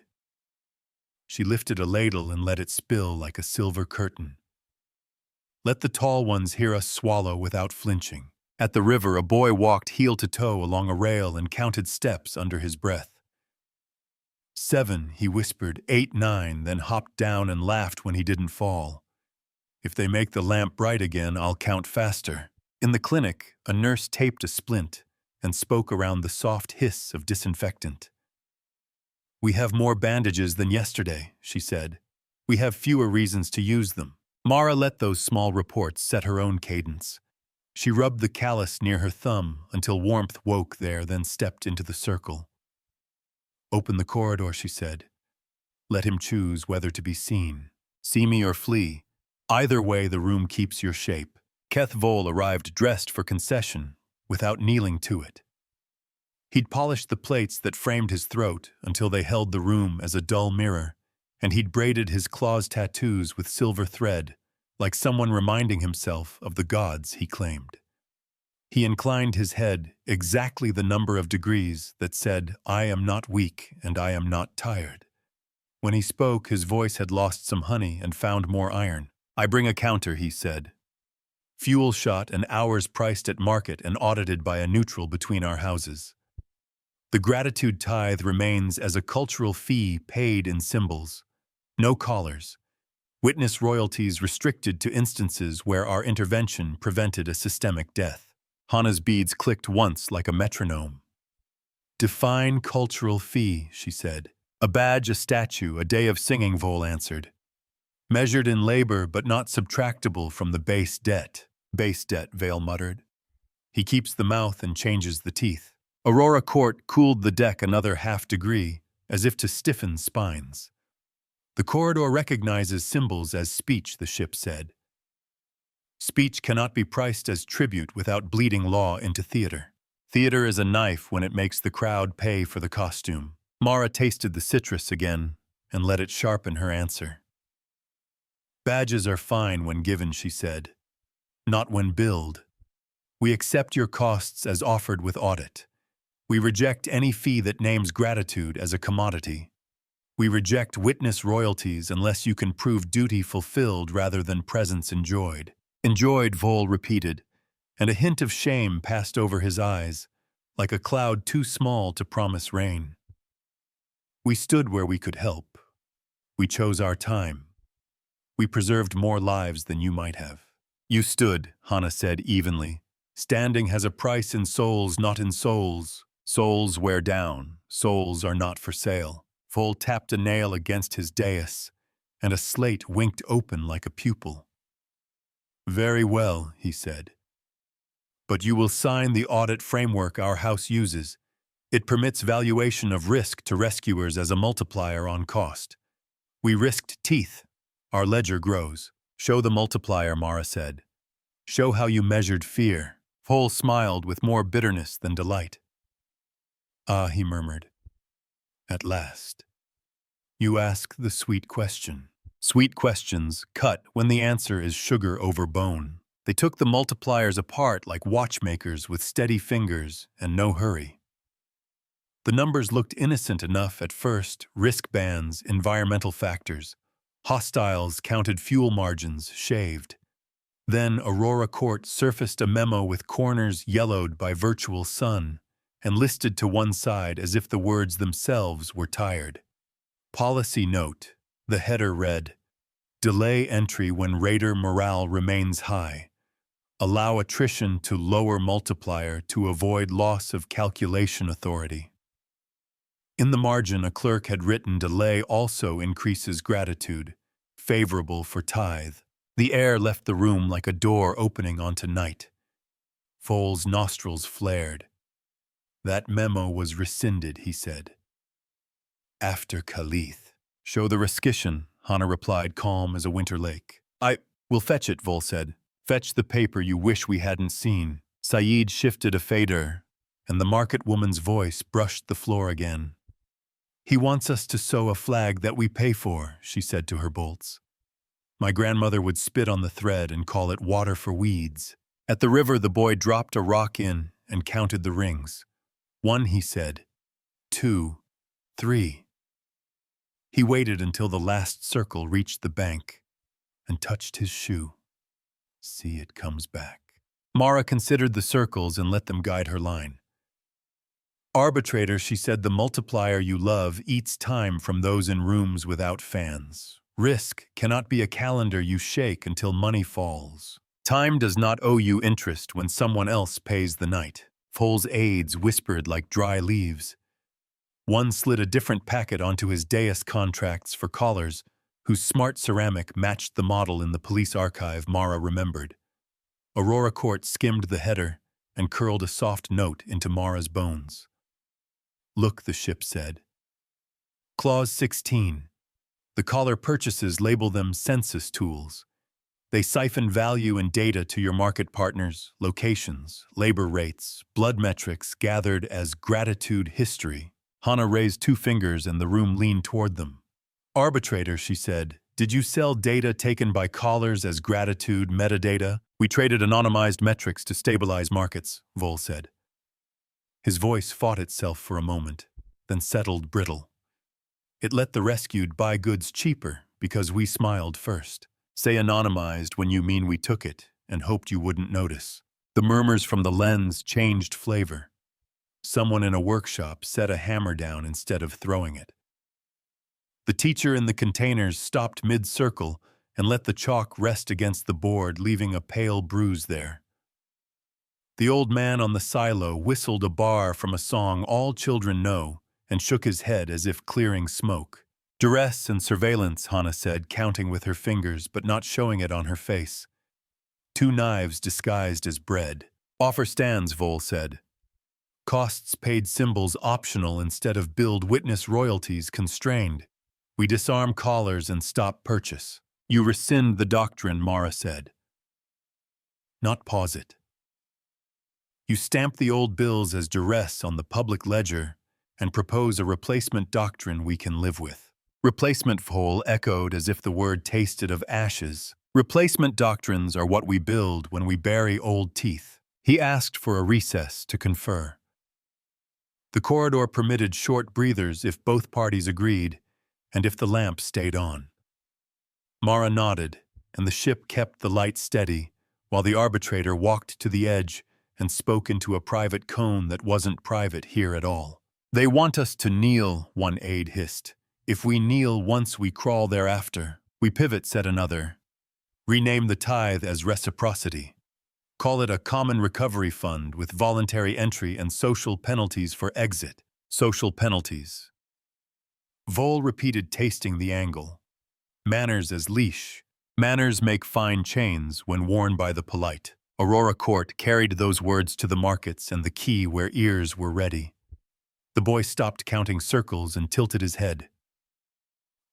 She lifted a ladle and let it spill like a silver curtain. Let the tall ones hear us swallow without flinching. At the river, a boy walked heel to toe along a rail and counted steps under his breath. 7, he whispered, 8, 9, then hopped down and laughed when he didn't fall. If they make the lamp bright again, I'll count faster. In the clinic, a nurse taped a splint and spoke around the soft hiss of disinfectant. We have more bandages than yesterday, she said. We have fewer reasons to use them. Mara let those small reports set her own cadence. She rubbed the callus near her thumb until warmth woke there, then stepped into the circle. Open the corridor, she said. Let him choose whether to be seen. See me or flee. Either way, the room keeps your shape. Keth Vole arrived dressed for concession, without kneeling to it. He'd polished the plates that framed his throat until they held the room as a dull mirror, and he'd braided his claws tattoos with silver thread, like someone reminding himself of the gods he claimed. He inclined his head exactly the number of degrees that said, I am not weak and I am not tired. When he spoke, his voice had lost some honey and found more iron. I bring a counter, he said. Fuel shot and hours priced at market and audited by a neutral between our houses. The gratitude tithe remains as a cultural fee paid in symbols. No collars. Witness royalties restricted to instances where our intervention prevented a systemic death. Hannah's beads clicked once like a metronome. Define cultural fee, she said. A badge, a statue, a day of singing, Vole answered. Measured in labor but not subtractable from the base debt. Base debt, Vale muttered. He keeps the mouth and changes the teeth. Aurora Court cooled the deck another half-degree, as if to stiffen spines. The corridor recognizes symbols as speech, the ship said. Speech cannot be priced as tribute without bleeding law into theater. Theater is a knife when it makes the crowd pay for the costume. Mara tasted the citrus again and let it sharpen her answer. Badges are fine when given, she said. Not when billed. We accept your costs as offered with audit. We reject any fee that names gratitude as a commodity. We reject witness royalties unless you can prove duty fulfilled rather than presence enjoyed. Enjoyed, Vole repeated, and a hint of shame passed over his eyes, like a cloud too small to promise rain. We stood where we could help. We chose our time. We preserved more lives than you might have. You stood, Hannah said evenly. Standing has a price in souls, not in souls. Souls wear down. Souls are not for sale. Vole tapped a nail against his dais, and a slate winked open like a pupil. Very well, he said. But you will sign the audit framework our house uses. It permits valuation of risk to rescuers as a multiplier on cost. We risked teeth. Our ledger grows. Show the multiplier, Mara said. Show how you measured fear. Vole smiled with more bitterness than delight. Ah, he murmured. At last. You ask the sweet question. Sweet questions cut when the answer is sugar over bone. They took the multipliers apart like watchmakers with steady fingers and no hurry. The numbers looked innocent enough at first, risk bands, environmental factors. Hostiles counted fuel margins, shaved. Then Aurora Court surfaced a memo with corners yellowed by virtual sun and listed to one side as if the words themselves were tired. Policy note. The header read, Delay entry when raider morale remains high. Allow attrition to lower multiplier to avoid loss of calculation authority. In the margin, a clerk had written delay also increases gratitude, favorable for tithe. The air left the room like a door opening onto night. Vole's nostrils flared. That memo was rescinded, he said. After Khalith. Show the rescission, Hannah replied, calm as a winter lake. I will fetch it, Vole said. Fetch the paper you wish we hadn't seen. Saeed shifted a fader, and the market woman's voice brushed the floor again. He wants us to sew a flag that we pay for, she said to her bolts. My grandmother would spit on the thread and call it water for weeds. At the river, the boy dropped a rock in and counted the rings. 1, he said. 2, 3. He waited until the last circle reached the bank and touched his shoe. See, it comes back. Mara considered the circles and let them guide her line. Arbitrator, she said, the multiplier you love eats time from those in rooms without fans. Risk cannot be a calendar you shake until money falls. Time does not owe you interest when someone else pays the night. Foal's aides whispered like dry leaves. One slid a different packet onto his dais contracts for collars, whose smart ceramic matched the model in the police archive Mara remembered. Aurora Court skimmed the header and curled a soft note into Mara's bones. Look, the ship said. Clause 16. The collar purchases label them census tools. They siphon value and data to your market partners, locations, labor rates, blood metrics gathered as gratitude history. Hannah raised 2 fingers and the room leaned toward them. Arbitrator, she said, did you sell data taken by callers as gratitude metadata? We traded anonymized metrics to stabilize markets, Vol said. His voice fought itself for a moment, then settled brittle. It let the rescued buy goods cheaper because we smiled first. Say anonymized when you mean we took it and hoped you wouldn't notice. The murmurs from the lens changed flavor. Someone in a workshop set a hammer down instead of throwing it. The teacher in the containers stopped mid-circle and let the chalk rest against the board, leaving a pale bruise there. The old man on the silo whistled a bar from a song all children know and shook his head as if clearing smoke. Duress and surveillance, Hannah said, counting with her fingers but not showing it on her face. 2 knives disguised as bread. Offer stands, Vol said. Costs paid symbols optional instead of billed witness royalties constrained. We disarm callers and stop purchase. You rescind the doctrine, Mara said. Not pause it. You stamp the old bills as duress on the public ledger and propose a replacement doctrine we can live with. Replacement, Vol echoed as if the word tasted of ashes. Replacement doctrines are what we build when we bury old teeth. He asked for a recess to confer. The corridor permitted short breathers if both parties agreed, and if the lamp stayed on. Mara nodded, and the ship kept the light steady, while the arbitrator walked to the edge and spoke into a private cone that wasn't private here at all. They want us to kneel, one aide hissed. If we kneel once, we crawl thereafter. We pivot, said another. Rename the tithe as reciprocity. Call it a common recovery fund with voluntary entry and social penalties for exit. Social penalties. Vol repeated, tasting the angle. Manners as leash. Manners make fine chains when worn by the polite. Aurora Court carried those words to the markets and the key where ears were ready. The boy stopped counting circles and tilted his head.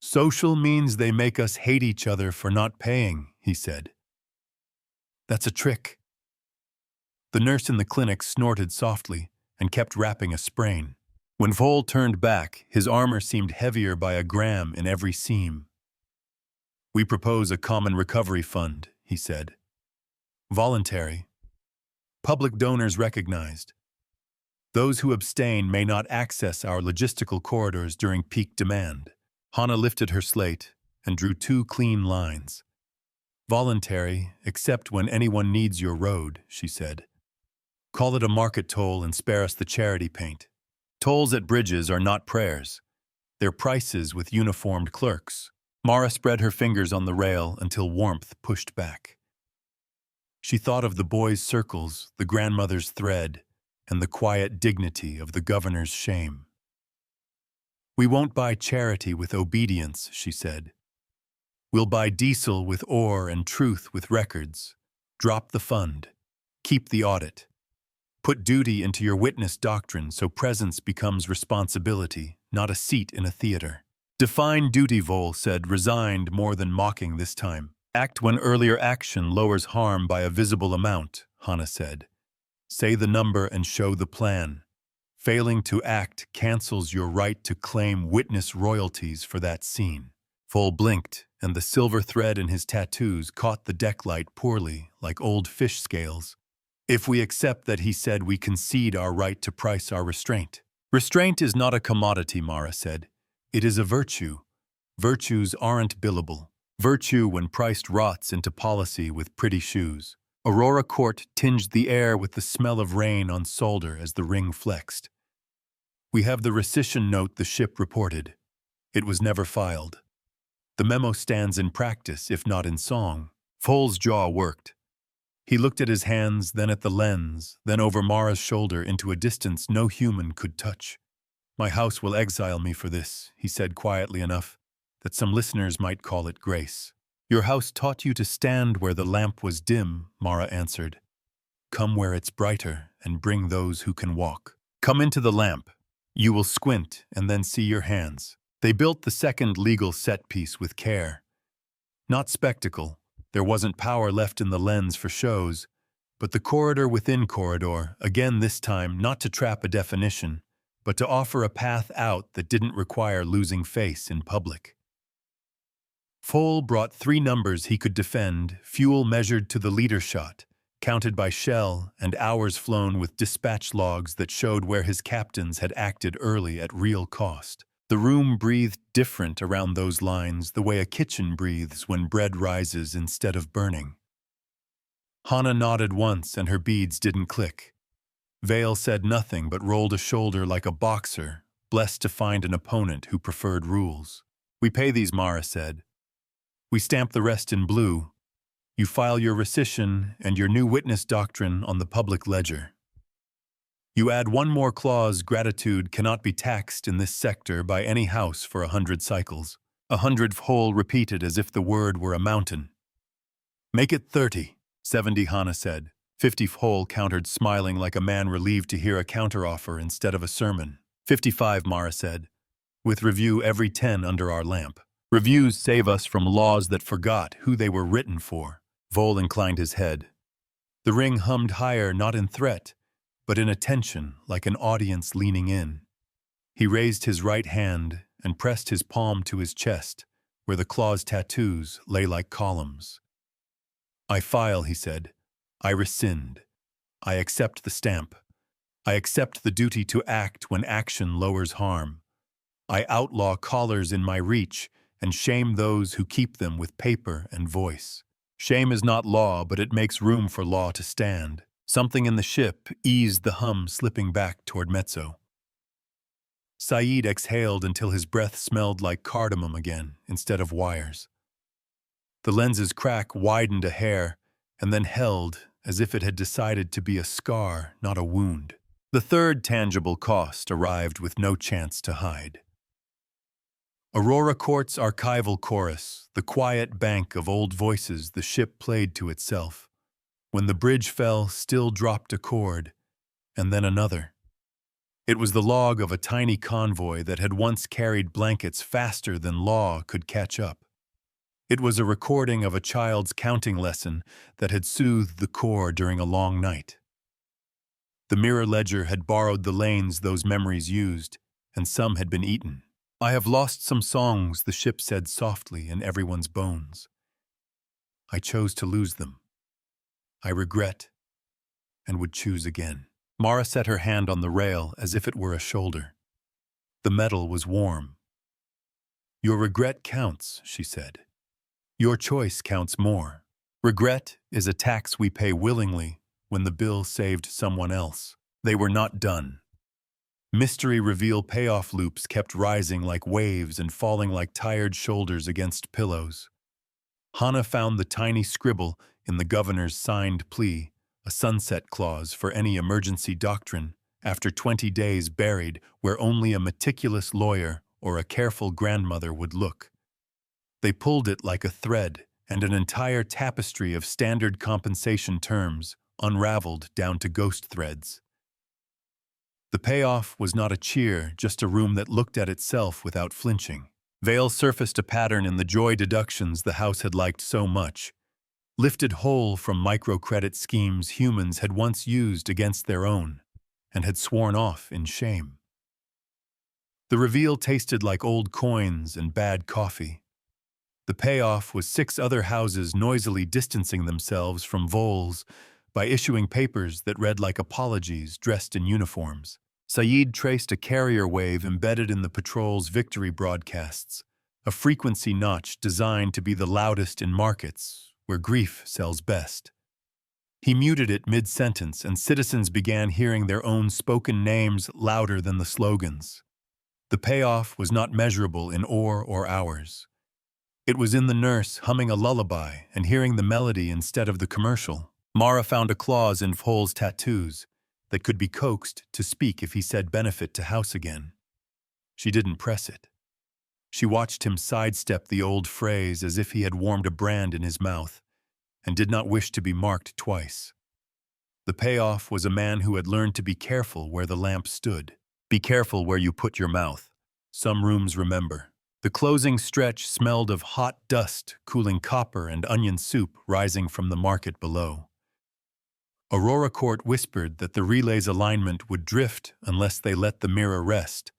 Social means they make us hate each other for not paying, he said. That's a trick. The nurse in the clinic snorted softly and kept wrapping a sprain. When Vol turned back, his armor seemed heavier by a gram in every seam. We propose a common recovery fund, he said. Voluntary. Public donors recognized. Those who abstain may not access our logistical corridors during peak demand. Hannah lifted her slate and drew 2 clean lines. Voluntary, except when anyone needs your road, she said. Call it a market toll and spare us the charity paint. Tolls at bridges are not prayers. They're prices with uniformed clerks. Mara spread her fingers on the rail until warmth pushed back. She thought of the boy's circles, the grandmother's thread, and the quiet dignity of the governor's shame. We won't buy charity with obedience, she said. We'll buy diesel with ore and truth with records. Drop the fund. Keep the audit. Put duty into your witness doctrine so presence becomes responsibility, not a seat in a theater. Define duty, Vol said, resigned more than mocking this time. Act when earlier action lowers harm by a visible amount, Hannah said. Say the number and show the plan. Failing to act cancels your right to claim witness royalties for that scene. Full blinked, and the silver thread in his tattoos caught the decklight poorly, like old fish scales. If we accept that he said, we concede our right to price our restraint. Restraint is not a commodity, Mara said. It is a virtue. Virtues aren't billable. Virtue, when priced, rots into policy with pretty shoes. Aurora Court tinged the air with the smell of rain on solder as the ring flexed. We have the rescission note the ship reported. It was never filed. The memo stands in practice, if not in song. Foal's jaw worked. He looked at his hands, then at the lens, then over Mara's shoulder into a distance no human could touch. My house will exile me for this, he said quietly enough that some listeners might call it grace. Your house taught you to stand where the lamp was dim, Mara answered. Come where it's brighter and bring those who can walk. Come into the lamp. You will squint and then see your hands. They built the second legal set piece with care. Not spectacle. There wasn't power left in the lens for shows, but the corridor within corridor, again this time not to trap a definition, but to offer a path out that didn't require losing face in public. Foal brought 3 numbers he could defend, fuel measured to the leader shot, counted by shell, and hours flown with dispatch logs that showed where his captains had acted early at real cost. The room breathed different around those lines, the way a kitchen breathes when bread rises instead of burning. Hana nodded once and her beads didn't click. Vale said nothing but rolled a shoulder like a boxer, blessed to find an opponent who preferred rules. We pay these, Mara said. We stamp the rest in blue. You file your rescission and your new witness doctrine on the public ledger. You add one more clause, gratitude cannot be taxed in this sector by any house for 100 cycles. 100 whole repeated as if the word were a mountain. Make it 30, 70, Hana said. 50 whole countered, smiling like a man relieved to hear a counteroffer instead of a sermon. 55, Mara said, with review every 10 under our lamp. Reviews save us from laws that forgot who they were written for. Vole inclined his head. The ring hummed higher, not in threat, but in attention, like an audience leaning in. He raised his right hand and pressed his palm to his chest, where the claw's tattoos lay like columns. I file, he said. I rescind. I accept the stamp. I accept the duty to act when action lowers harm. I outlaw collars in my reach and shame those who keep them with paper and voice. Shame is not law, but it makes room for law to stand. Something in the ship eased the hum slipping back toward mezzo. Saeed exhaled until his breath smelled like cardamom again instead of wires. The lens's crack widened a hair and then held as if it had decided to be a scar, not a wound. The third tangible cost arrived with no chance to hide. Aurora Court's archival chorus, the quiet bank of old voices the ship played to itself. When the bridge fell, still dropped a chord, and then another. It was the log of a tiny convoy that had once carried blankets faster than law could catch up. It was a recording of a child's counting lesson that had soothed the core during a long night. The mirror ledger had borrowed the lanes those memories used, and some had been eaten. I have lost some songs, the ship said softly in everyone's bones. I chose to lose them. I regret, and would choose again. Mara set her hand on the rail as if it were a shoulder. The metal was warm. Your regret counts, she said. Your choice counts more. Regret is a tax we pay willingly when the bill saved someone else. They were not done. Mystery reveal payoff loops kept rising like waves and falling like tired shoulders against pillows. Hana found the tiny scribble in the governor's signed plea, a sunset clause for any emergency doctrine, after 20 days buried where only a meticulous lawyer or a careful grandmother would look. They pulled it like a thread, and an entire tapestry of standard compensation terms unraveled down to ghost threads. The payoff was not a cheer, just a room that looked at itself without flinching. Vale surfaced a pattern in the joy deductions the house had liked so much. lifted whole from microcredit schemes humans had once used against their own and had sworn off in shame. The reveal tasted like old coins and bad coffee. The payoff was 6 other houses noisily distancing themselves from voles by issuing papers that read like apologies dressed in uniforms. Saeed traced a carrier wave embedded in the patrol's victory broadcasts, a frequency notch designed to be the loudest in markets where grief sells best. He muted it mid-sentence, and citizens began hearing their own spoken names louder than the slogans. The payoff was not measurable in ore or hours. It was in the nurse humming a lullaby and hearing the melody instead of the commercial. Mara found a clause in Foal's tattoos that could be coaxed to speak if he said benefit to house again. She didn't press it. She watched him sidestep the old phrase as if he had warmed a brand in his mouth and did not wish to be marked twice. The payoff was a man who had learned to be careful where the lamp stood. Be careful where you put your mouth. Some rooms remember. The closing stretch smelled of hot dust, cooling copper and onion soup rising from the market below. Aurora Court whispered that the relay's alignment would drift unless they let the mirror rest,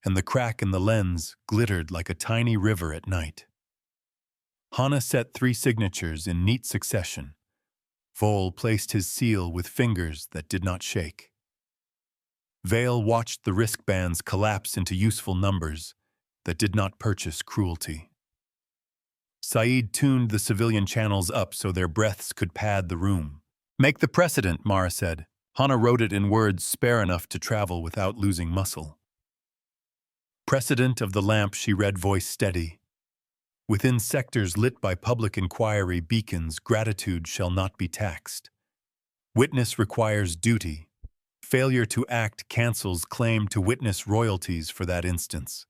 and the crack in the lens glittered like a tiny river at night. Hana set 3 signatures in neat succession. Vol placed his seal with fingers that did not shake. Vale watched the wristbands collapse into useful numbers that did not purchase cruelty. Saeed tuned the civilian channels up so their breaths could pad the room. Make the precedent, Mara said. Hana wrote it in words spare enough to travel without losing muscle. Precedent of the lamp, she read, voice steady. Within sectors lit by public inquiry beacons, gratitude shall not be taxed. Witness requires duty. Failure to act cancels claim to witness royalties for that instance.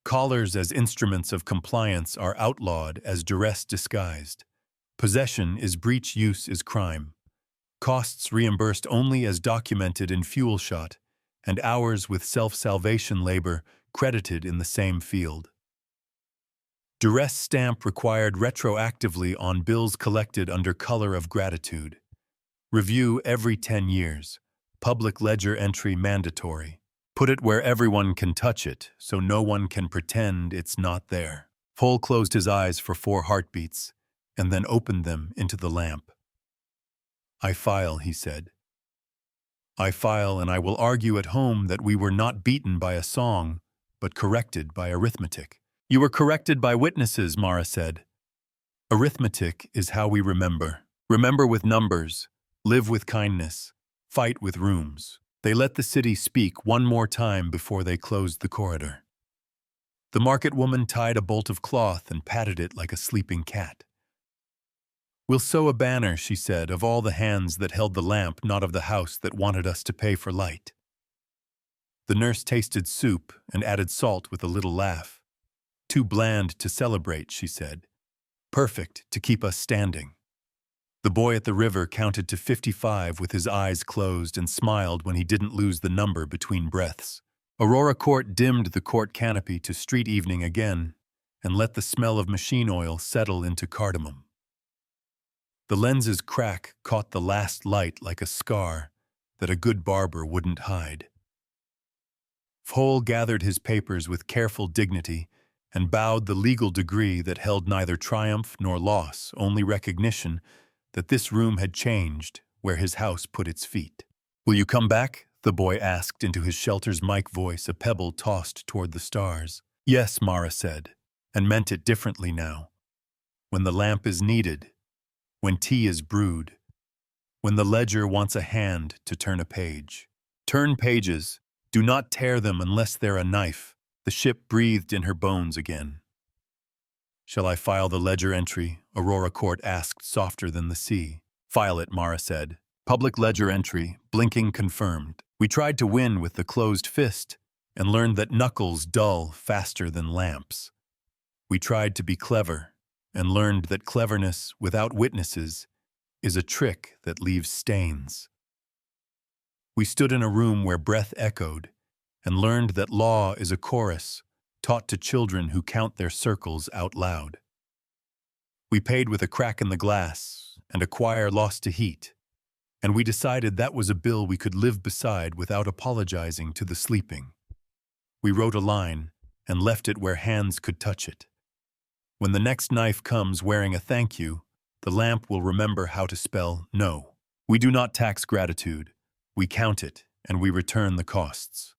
Callers as instruments of compliance are outlawed as duress disguised. Possession is breach, use is crime. Costs reimbursed only as documented in fuel shot, and hours with self-salvation labor credited in the same field. Duress stamp required retroactively on bills collected under color of gratitude. Review every 10 years. Public ledger entry mandatory. Put it where everyone can touch it, so no one can pretend it's not there. Foal closed his eyes for 4 heartbeats, and then opened them into the lamp. I file, he said. I file, and I will argue at home that we were not beaten by a song, but corrected by arithmetic. You were corrected by witnesses, Mara said. Arithmetic is how we remember. Remember with numbers, live with kindness, fight with rooms. They let the city speak one more time before they closed the corridor. The market woman tied a bolt of cloth and patted it like a sleeping cat. We'll sew a banner, she said, of all the hands that held the lamp, not of the house that wanted us to pay for light. The nurse tasted soup and added salt with a little laugh. Too bland to celebrate, she said. Perfect to keep us standing. The boy at the river counted to 55 with his eyes closed and smiled when he didn't lose the number between breaths. Aurora Court dimmed the court canopy to street evening again and let the smell of machine oil settle into cardamom. The lens's crack caught the last light like a scar that a good barber wouldn't hide. Foal gathered his papers with careful dignity and bowed the legal degree that held neither triumph nor loss, only recognition that this room had changed where his house put its feet. Will you come back? The boy asked into his shelter's mic voice, a pebble tossed toward the stars. Yes, Mara said, and meant it differently now. When the lamp is needed, when tea is brewed, when the ledger wants a hand to turn a page. Turn pages. Do not tear them unless they're a knife. The ship breathed in her bones again. Shall I file the ledger entry? Aurora Court asked, softer than the sea. File it, Mara said. Public ledger entry, blinking confirmed. We tried to win with the closed fist and learned that knuckles dull faster than lamps. We tried to be clever and learned that cleverness without witnesses is a trick that leaves stains. We stood in a room where breath echoed and learned that law is a chorus taught to children who count their circles out loud. We paid with a crack in the glass and a choir lost to heat, and we decided that was a bill we could live beside without apologizing to the sleeping. We wrote a line and left it where hands could touch it. When the next knife comes wearing a thank you, the lamp will remember how to spell no. We do not tax gratitude. We count it, and we return the costs.